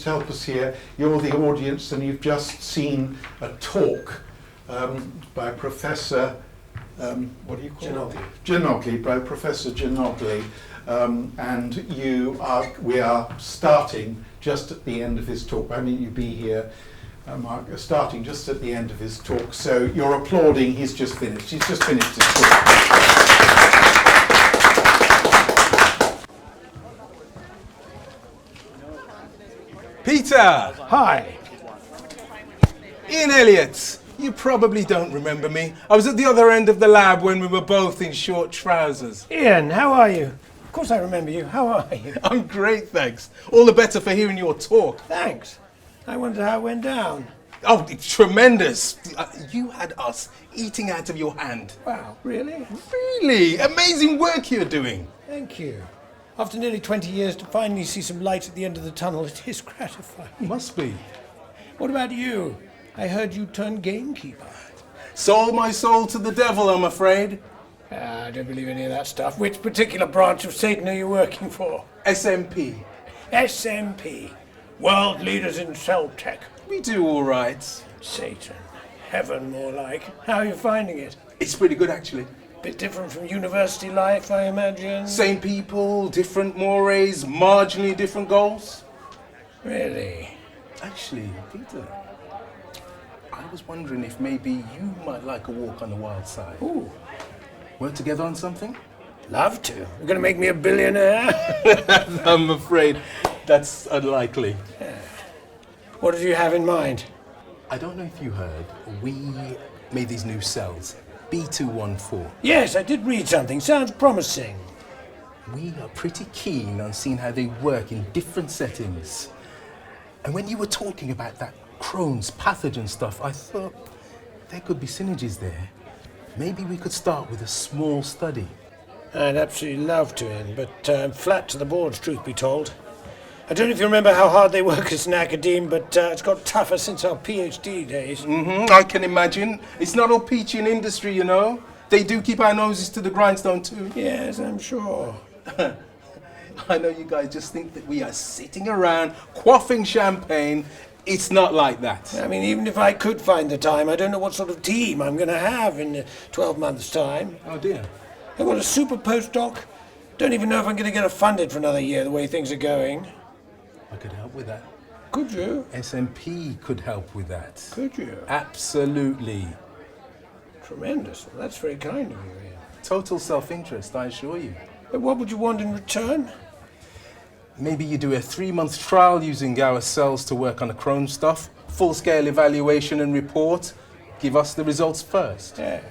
just help us here. You're the audience and you've just seen a talk by Professor, what do you call it? Ginogli, by Professor Ginogli. And we are starting just at the end of his talk. I mean, you be here, Mark, starting just at the end of his talk. So you're applauding, he's just finished. He's just finished his talk. Peter! Hi. Ian Elliott. You probably don't remember me. I was at the other end of the lab when we were both in short trousers. Ian, how are you? Of course I remember you. How are you? I'm great, thanks. All the better for hearing your talk. Thanks. I wonder how it went down. Oh, it's tremendous. You had us eating out of your hand. Wow, really? Really? Amazing work you're doing. Thank you. After nearly 20 years, to finally see some light at the end of the tunnel, it is gratifying. Must be. What about you? I heard you turned gamekeeper. Sold my soul to the devil, I'm afraid. I don't believe any of that stuff. Which particular branch of Satan are you working for? SMP. SMP. World leaders in cell tech. We do all right. Satan. Heaven, more like. How are you finding it? It's pretty good, actually. Bit different from university life, I imagine. Same people, different mores, marginally different goals. Really? Actually, Peter, I was wondering if maybe you might like a walk on the wild side. Ooh. Work together on something? Love to. You're going to make me a billionaire? I'm afraid that's unlikely. What did you have in mind? I don't know if you heard, we made these new cells, B214. Yes, I did read something. Sounds promising. We are pretty keen on seeing how they work in different settings. And when you were talking about that Crohn's pathogen stuff, I thought there could be synergies there. Maybe we could start with a small study. I'd absolutely love to, Ian, but I'm flat to the boards, truth be told. I don't know if you remember how hard they work as an academe, but it's got tougher since our PhD days. I can imagine. It's not all peachy in industry, you know. They do keep our noses to the grindstone too. Yes, I'm sure. I know you guys just think that we are sitting around quaffing champagne. It's not like that. I mean, even if I could find the time, I don't know what sort of team I'm going to have in 12 months' time. Oh dear. I've got a super postdoc. Don't even know if I'm going to get it funded for another year, the way things are going. I could help with that. Could you? SMP could help with that. Could you? Absolutely. Tremendous. Well, that's very kind of you, Ian. Total self-interest, I assure you. But what would you want in return? Maybe you do a 3-month trial using our cells to work on the Crohn's stuff, full-scale evaluation and report. Give us the results first. Yes.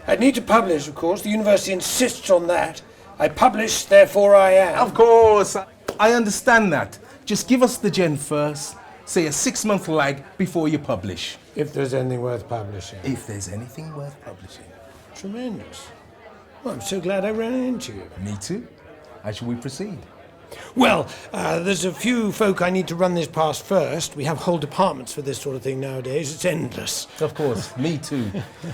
I'd need to publish, of course. The university insists on that. I publish, therefore I am. Of course, I understand that. Just give us the gen first, say a 6-month lag before you publish. If there's anything worth publishing. If there's anything worth publishing. Tremendous. Well, I'm so glad I ran into you. Me too. How shall we proceed? Well, there's a few folk I need to run this past first. We have whole departments for this sort of thing nowadays. It's endless. Of course, me too.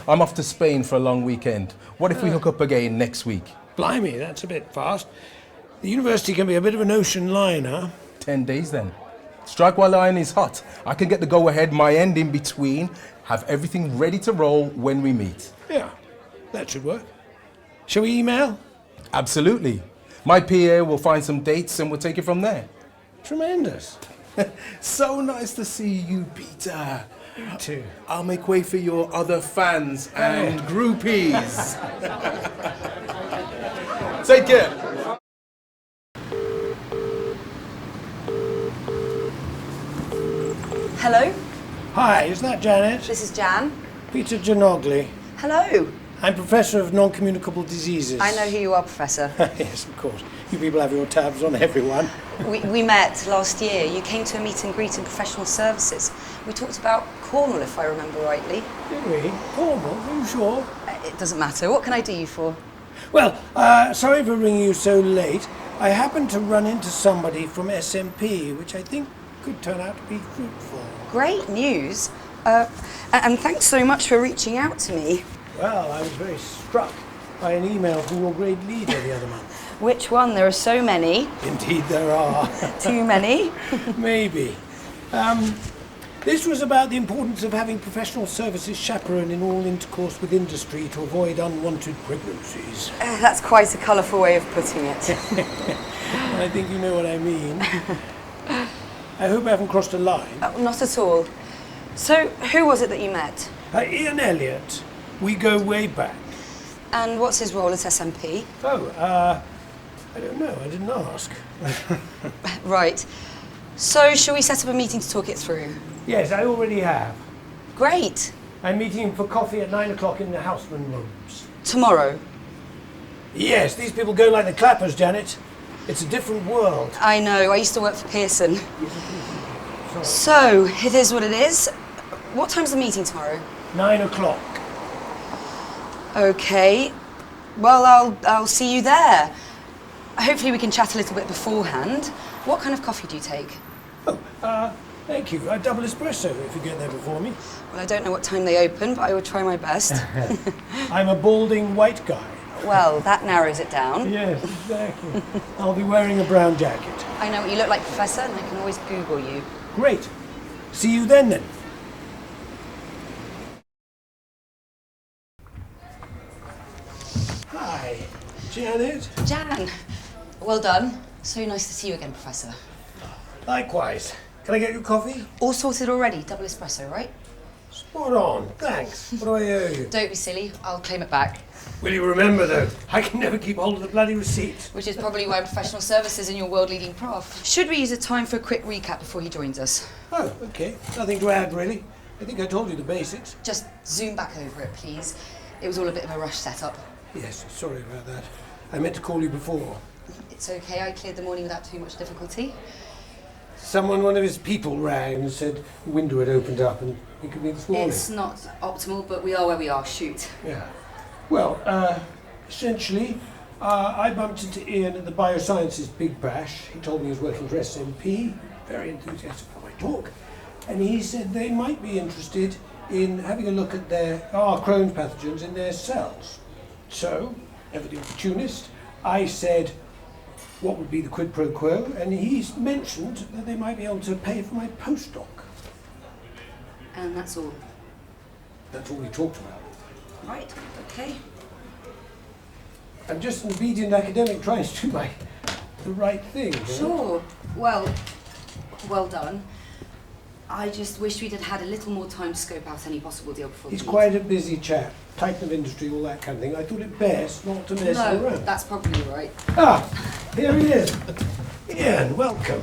I'm off to Spain for a long weekend. What if we hook up again next week? Blimey, that's a bit fast. The university can be a bit of an ocean liner. 10 days then. Strike while the iron is hot. I can get the go-ahead, my end in between, have everything ready to roll when we meet. Yeah, that should work. Shall we email? Absolutely. My PA will find some dates and we'll take it from there. Tremendous. So nice to see you, Peter. You too. I'll make way for your other fans and groupies. Take care. Hello, Hi, is that Janet? this is Jan. Peter Ginogli. Hello. I'm Professor of Non-Communicable Diseases. I know who you are, Professor. Yes, of course. You people have your tabs on everyone. We met last year. You came to a meet and greet in professional services. We talked about Cornwall, if I remember rightly. Did we? Cornwall, are you sure? It doesn't matter. What can I do you for? Well, sorry for ringing you so late. I happened to run into somebody from SMP, which I think could turn out to be fruitful. Great news. And thanks so much for reaching out to me. Well, I was very struck by an email from your grade leader the other month. Which one? There are so many. Indeed there are. Too many? Maybe. This was about the importance of having professional services chaperone in all intercourse with industry to avoid unwanted pregnancies. That's quite a colourful way of putting it. I think you know what I mean. I hope I haven't crossed a line. Not at all. So, who was it that you met? Ian Elliott. We go way back. And what's his role at SMP? I don't know. I didn't ask. Right. So, shall we set up a meeting to talk it through? Yes, I already have. Great. I'm meeting him for coffee at 9 o'clock in the Houseman rooms. Tomorrow? Yes, these people go like the clappers, Janet. It's a different world. I know. I used to work for Pearson. So, it is what it is. What time's the meeting tomorrow? 9 o'clock. Okay. Well, I'll see you there. Hopefully we can chat a little bit beforehand. What kind of coffee do you take? Thank you. A double espresso if you get there before me. Well, I don't know what time they open, but I will try my best. I'm a balding white guy. Well, that narrows it down. Yes, exactly. I'll be wearing a brown jacket. I know what you look like, Professor, and I can always Google you. Great. See you then. Hi, Janet. Jan, well done. So nice to see you again, Professor. Likewise. Can I get you coffee? All sorted already, double espresso, right? Spot on. Thanks. What do I owe you? Don't be silly, I'll claim it back. Will you remember, though, I can never keep hold of the bloody receipt. Which is probably why professional services in your world-leading prof. Should we use a time for a quick recap before he joins us? Oh, okay. Nothing to add, really. I think I told you the basics. Just zoom back over it, please. It was all a bit of a rush setup. Yes, sorry about that. I meant to call you before. It's okay, I cleared the morning without too much difficulty. One of his people rang and said the window had opened up and he could meet this morning. It's not optimal, but we are where we are. Shoot. Yeah. Well, essentially, I bumped into Ian at the Biosciences Big Bash. He told me he was working for SMP, very enthusiastic for my talk, and he said they might be interested in having a look at our Crohn's pathogens in their cells. So, ever the opportunist, I said, what would be the quid pro quo? And he's mentioned that they might be able to pay for my postdoc. And that's all. That's all we talked about. Right, okay. I'm just an obedient academic trying to do the right thing. You know? Sure. Well done. I just wish we'd had a little more time to scope out any possible deal before He's the quite a busy chap, titan of industry, all that kind of thing. I thought it best not to mess him No, around. that's probably right. Here he is. Ian, welcome.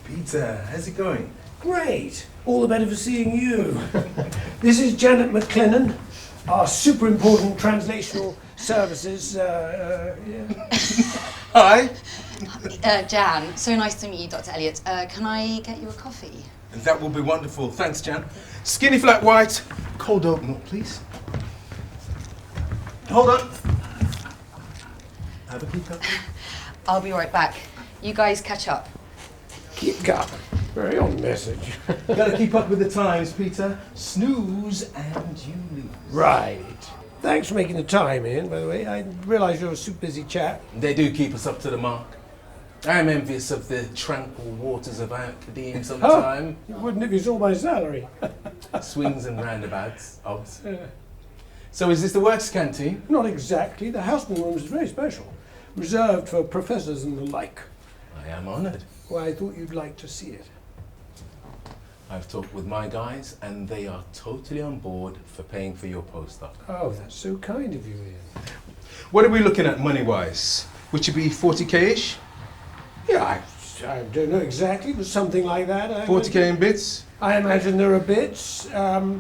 Peter, how's it going? Great. All the better for seeing you. This is Janet McLennan, our super important translational services. Hi. Jan, so nice to meet you, Dr. Elliott. Can I get you a coffee? That will be wonderful. Thanks, Jan. Skinny flat white. Cold oat milk, please. Hold on. Have a keep up. I'll be right back. You guys catch up. Keep up. Very on message. Gotta keep up with the times, Peter. Snooze and you lose. Right. Thanks for making the time, Ian, by the way. I realise you're a super busy chap. They do keep us up to the mark. I'm envious of the tranquil waters of academe sometime. You wouldn't if you saw my salary. Swings and roundabouts, obs. So is this the works canteen? Not exactly. The Houseman room is very special. Reserved for professors and the like. I am honoured. Well, I thought you'd like to see it. I've talked with my guys and they are totally on board for paying for your postdoc. Oh, that's so kind of you, Ian. What are we looking at money-wise? Would you be 40k-ish? Yeah, I don't know exactly, but something like that. 40k in bits? I imagine there are bits. Not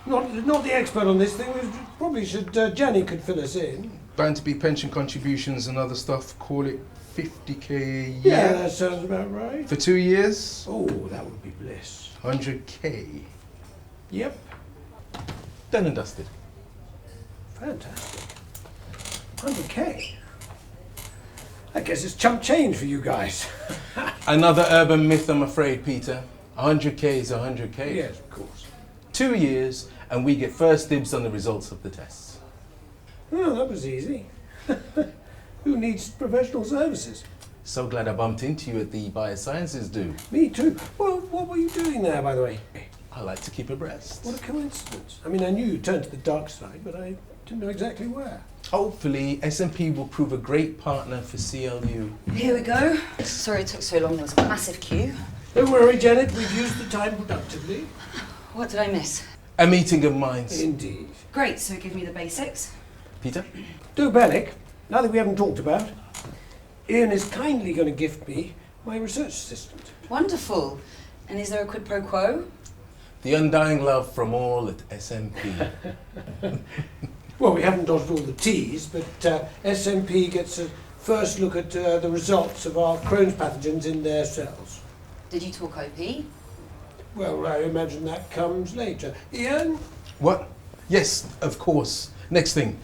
the expert on this thing. We probably should. Jenny could fill us in. Bound to be pension contributions and other stuff. Call it 50k a year. Yeah, that sounds about right. For 2 years? Oh, that would be bliss. 100k. Yep. Done and dusted. Fantastic. 100k. I guess it's chump change for you guys. Another urban myth, I'm afraid, Peter. 100k is 100k. Yes, of course. 2 years, and we get first dibs on the results of the tests. Oh, that was easy. Who needs professional services? So glad I bumped into you at the Biosciences do. Me too. Well, what What are you doing there, by the way? I like to keep abreast. What a coincidence. I mean, I knew you turned to the dark side, but I didn't know exactly where. Hopefully, S&P will prove a great partner for CLU. Here we go. Sorry it took so long, there was a massive queue. Don't worry, Janet, we've used the time productively. What did I miss? A meeting of minds. Indeed. Great, so give me the basics. Peter? Don't panic. Now that we haven't talked about, Ian is kindly going to gift me my research assistant. Wonderful. And is there a quid pro quo? The undying love from all at S&P. Well, we haven't dotted all the T's, but SMP gets a first look at the results of our Crohn's pathogens in their cells. Did you talk OP? Well, I imagine that comes later. Ian? What? Yes, of course. Next thing.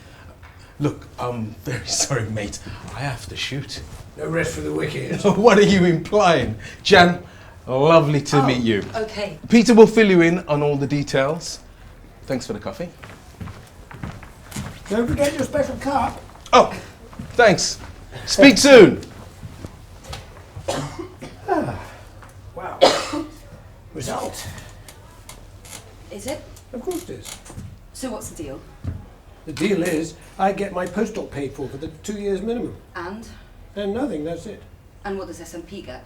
Look, I'm very sorry, mate. I have to shoot. No rest for the wicked. What are you implying? Jan, lovely to meet you. Okay. Peter will fill you in on all the details. Thanks for the coffee. Don't forget your special cup. Oh, thanks. Speak soon. Wow. Result. Is it? Of course it is. So what's the deal? The deal is I get my postdoc paid for the 2 years minimum. And? And nothing, that's it. And what does SMP get?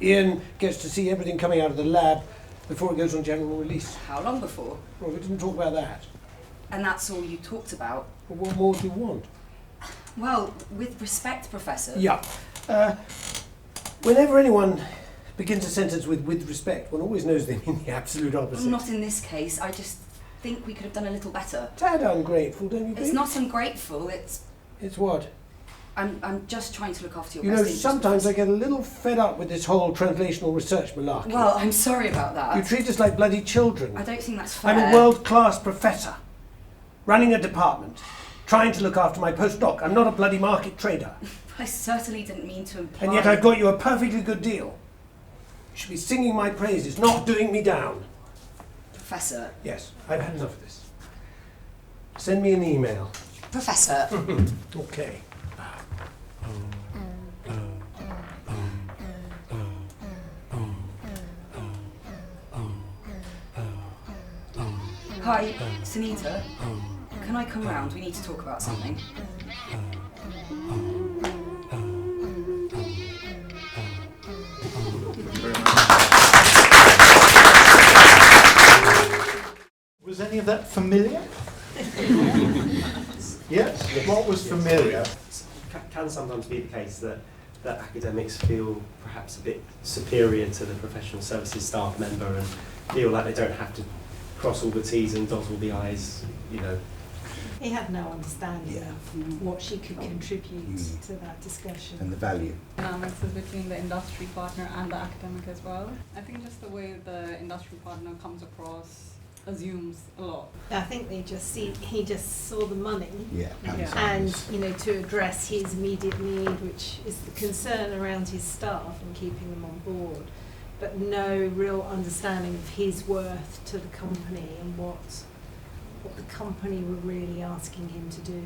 Ian gets to see everything coming out of the lab before it goes on general release. How long before? Well, we didn't talk about that. And that's all you talked about? Well, what more do you want? Well, with respect, Professor. Yeah. Whenever anyone begins a sentence with respect, one always knows they mean the absolute opposite. Not in this case. I just think we could have done a little better. Tad ungrateful, don't you think? It's not ungrateful, it's... It's what? I'm just trying to look after your You best know, interests. sometimes I get a little fed up with this whole translational research malarkey. Well, I'm sorry about that. You treat us like bloody children. I don't think that's fair. I'm a world-class professor, running a department, trying to look after my postdoc. I'm not a bloody market trader. I certainly didn't mean to imply... And yet I've got you a perfectly good deal. You should be singing my praises, not doing me down. Professor. Yes, I've had enough of this. Send me an email. Professor. Okay. Hi, Sunita. Can I come round? We need to talk about something. Was any of that familiar? Yes? What was familiar? Can sometimes be the case that academics feel perhaps a bit superior to the professional services staff member and feel like they don't have to cross all the T's and dot all the I's, you know. He had no understanding of what she could contribute to that discussion. And the value. Dynamics is between the industry partner and the academic as well. I think just the way the industry partner comes across assumes a lot. I think he just saw the money. Yeah. And, you know, to address his immediate need, which is the concern around his staff and keeping them on board, but no real understanding of his worth to the company and what the company were really asking him to do.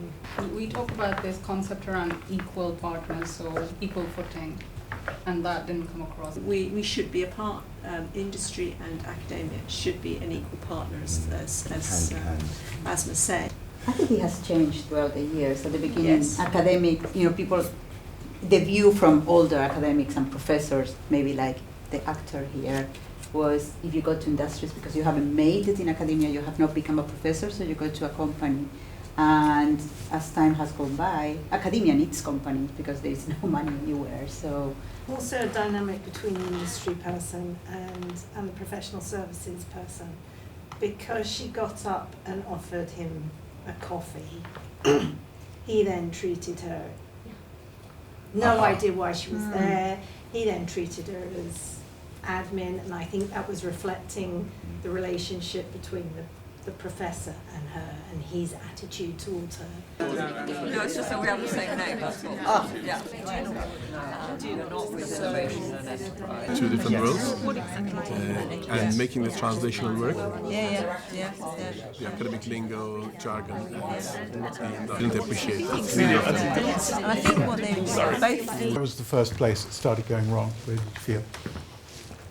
We talk about this concept around equal partners, so equal footing, and that didn't come across. We should be a part, industry and academia should be an equal partner, as Asma said. I think it has changed throughout the years. At the beginning, Yes. academic, people, the view from older academics and professors, maybe like the actor here, was if you go to industries because you haven't made it in academia, you have not become a professor, so you go to a company. And as time has gone by, academia needs companies because there is no money anywhere. So Also a dynamic between the industry person and the professional services person. Because she got up and offered him a coffee, he then treated her, no idea why she was there, he then treated her as admin, and I think that was reflecting the relationship between the professor and her and his attitude towards her. No, it's just that we have the same name, that's all. Ah, yeah. Two different roles and making the translational work. The academic lingo, jargon, and I didn't appreciate that. Really Yes, and I think what they both... Where was the first place it started going wrong? Where did you feel?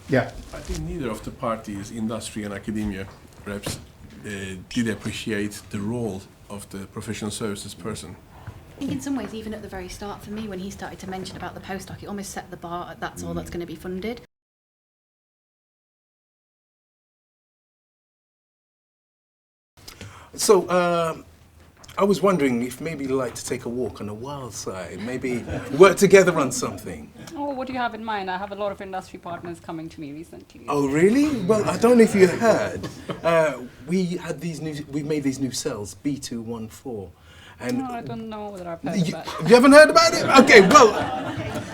Yeah. I think neither of the parties, industry and academia reps, did appreciate the role of the professional services person. I think in some ways, even at the very start for me, when he started to mention about the postdoc, it almost set the bar at that's all that's going to be funded. So, I was wondering if maybe you'd like to take a walk on the wild side, maybe work together on something. Oh, what do you have in mind? I have a lot of industry partners coming to me recently. Oh, really? Well, I don't know if you heard. We made these new cells, B214. And no, I don't know whether I've heard about it. You haven't heard about it? Okay, well,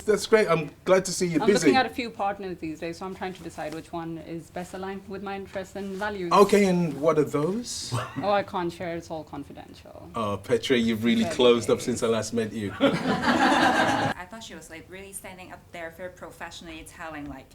that's great. I'm glad to see you're busy. I'm looking at a few partners these days, so I'm trying to decide which one is best aligned with my interests and values. Okay, and what are those? Oh, I can't share. It's all confidential. Oh, Petra, you've really closed up since I last met you. I thought she was like really standing up there, very professionally telling like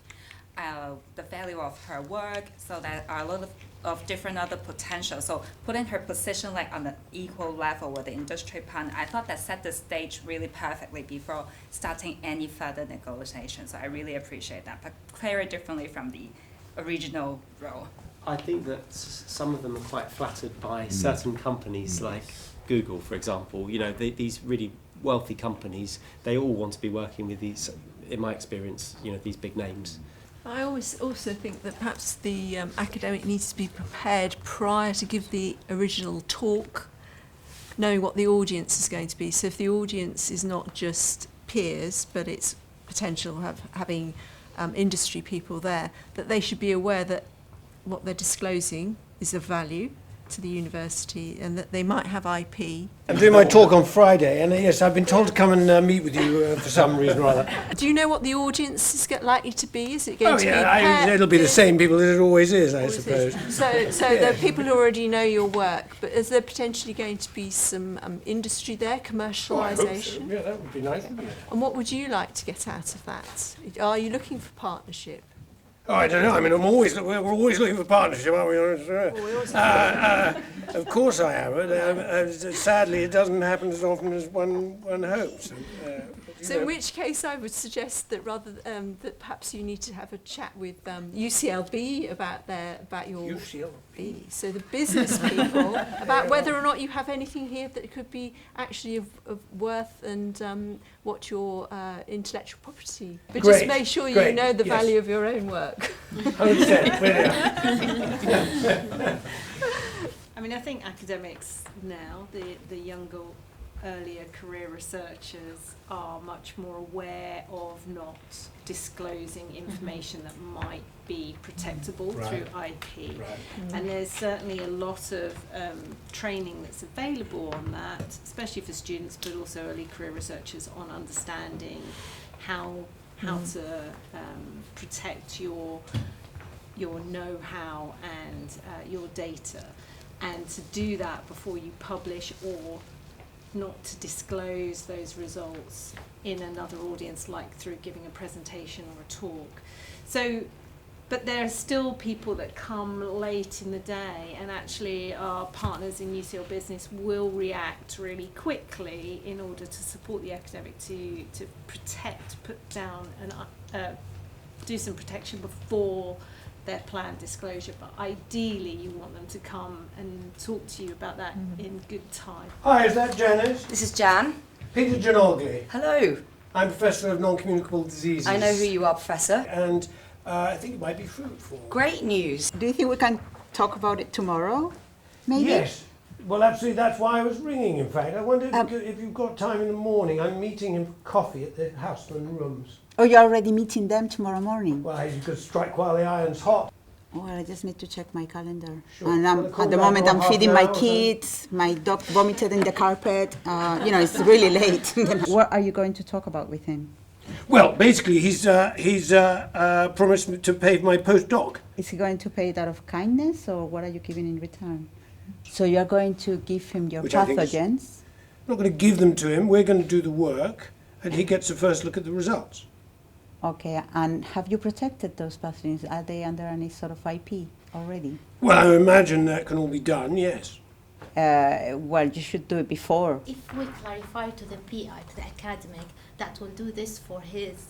the value of her work, so that are a lot of different other potential. So putting her position like on an equal level with the industry partner, I thought that set the stage really perfectly before starting any further negotiations. So I really appreciate that, but very differently from the original role. I think that some of them are quite flattered by certain companies like Google, for example. You know, these really wealthy companies, they all want to be working with these, in my experience, you know, these big names. I always also think that perhaps the academic needs to be prepared prior to give the original talk, knowing what the audience is going to be. So if the audience is not just peers, but it's potential of having industry people there, that they should be aware that what they're disclosing is of value to the university and that they might have IP. I'm doing my talk on Friday, and yes, I've been told to come and meet with you for some reason or other. Do you know what the audience is likely to be? Is it going to be? It'll be the same people as it always is, I suppose. So there are people who already know your work, but is there potentially going to be some industry there, commercialisation? So. Yeah, that would be nice. And what would you like to get out of that? Are you looking for partnership? Oh, I don't know. I mean, we're always looking for partnership, aren't we? Of course I am. But, sadly, it doesn't happen as often as one hopes. So in which case I would suggest that rather that perhaps you need to have a chat with UCLB about your UCLB. So the business people about whether or not you have anything here that could be actually of worth and what your intellectual property. But just make sure you know the value of your own work. 100%. I mean, I think academics now, the younger, earlier career researchers are much more aware of not disclosing information that might be protectable through IP. And there's certainly a lot of training that's available on that, especially for students, but also early career researchers, on understanding how to protect your know-how and your data, and to do that before you publish, or not to disclose those results in another audience, like through giving a presentation or a talk. So, but there are still people that come late in the day, and actually our partners in UCL Business will react really quickly in order to support the academic to protect, put down and do some protection before their planned disclosure. But ideally you want them to come and talk to you about that in good time. Hi, is that Janice? This is Jan. Peter Gianogli. Hello. I'm Professor of Non-Communicable Diseases. I know who you are, Professor. And I think it might be fruitful. Great news. Do you think we can talk about it tomorrow, maybe? Yes. Well, absolutely. That's why I was ringing, in fact. I wondered if you've got time in the morning. I'm meeting him for coffee at the Houseman Rooms. Oh, you're already meeting them tomorrow morning? Well, you could strike while the iron's hot. Well, I just need to check my calendar. Sure. And at the moment I'm feeding my kids, my dog vomited in the carpet. It's really late. What are you going to talk about with him? Well, basically, he's promised me to pay my postdoc. Is he going to pay it out of kindness, or what are you giving in return? So you are going to give him your pathogens? I'm not going to give them to him. We're going to do the work, and he gets a first look at the results. Okay, and have you protected those pathogens? Are they under any sort of IP already? Well, I imagine that can all be done, yes. Well, you should do it before. If we clarify to the PI, to the academic, that will do this for his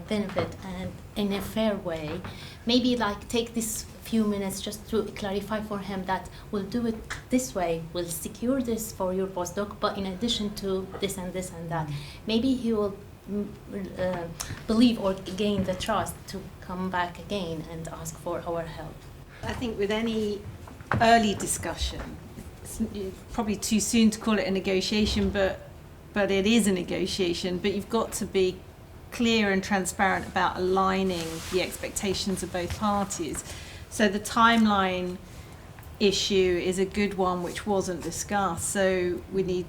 benefit and in a fair way. Maybe like take this few minutes just to clarify for him that we'll do it this way, we'll secure this for your postdoc, but in addition to this and this and that. Maybe he will believe or gain the trust to come back again and ask for our help. I think with any early discussion, it's probably too soon to call it a negotiation, but it is a negotiation, but you've got to be clear and transparent about aligning the expectations of both parties. So the timeline issue is a good one which wasn't discussed. So we need,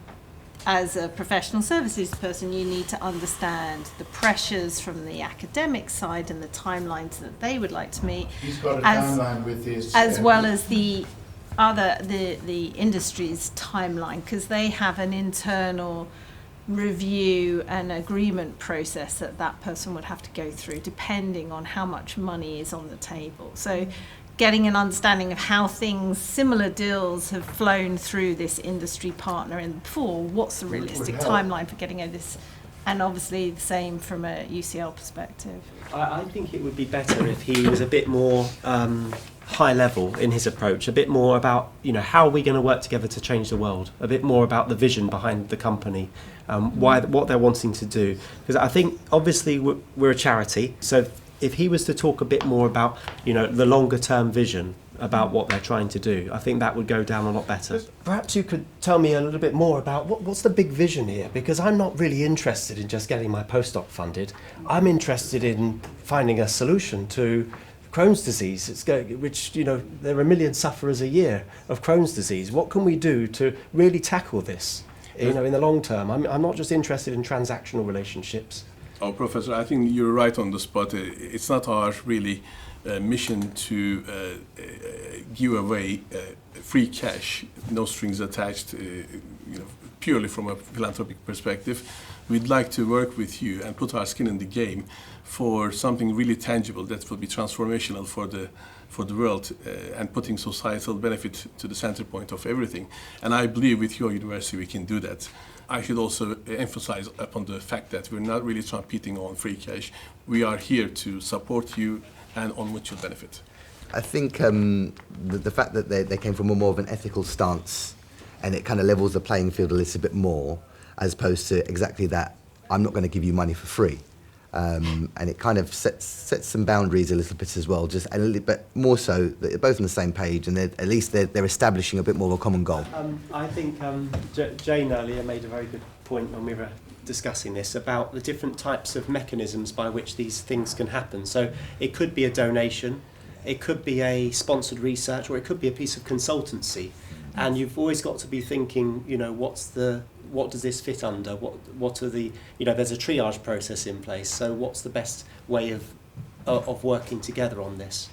as a professional services person, you need to understand the pressures from the academic side and the timelines that they would like to meet. He's got a timeline with his... As well as the industry's timeline, because they have an internal review and agreement process that person would have to go through depending on how much money is on the table. So getting an understanding of how similar deals have flown through this industry partner and before, what's the realistic timeline for getting over this, and obviously the same from a UCL perspective. I think it would be better if he was a bit more high level in his approach, a bit more about, how are we going to work together to change the world, a bit more about the vision behind the company, what they're wanting to do. Because I think obviously we're a charity, so if he was to talk a bit more about, the longer term vision about what they're trying to do, I think that would go down a lot better. Perhaps you could tell me a little bit more about what's the big vision here, because I'm not really interested in just getting my postdoc funded. I'm interested in finding a solution to Crohn's disease, which, there are 1 million sufferers a year of Crohn's disease. What can we do to really tackle this, in the long term? I'm not just interested in transactional relationships. Oh, Professor, I think you're right on the spot. It's not our really mission to give away free cash, no strings attached, purely from a philanthropic perspective. We'd like to work with you and put our skin in the game for something really tangible that will be transformational for the world and putting societal benefit to the center point of everything. And I believe with your university we can do that. I should also emphasize upon the fact that we're not really competing on free cash. We are here to support you and on mutual benefit. I think the fact that they came from a more of an ethical stance, and it kind of levels the playing field a little bit more, as opposed to exactly that, I'm not going to give you money for free. And it kind of sets some boundaries a little bit as well, just a little bit more so that they're both on the same page, and at least they're establishing a bit more of a common goal. I think Jane earlier made a very good point when we were discussing this about the different types of mechanisms by which these things can happen. So it could be a donation, it could be a sponsored research, or it could be a piece of consultancy. And you've always got to be thinking, what does this fit under? What are the, there's a triage process in place. So what's the best way of working together on this?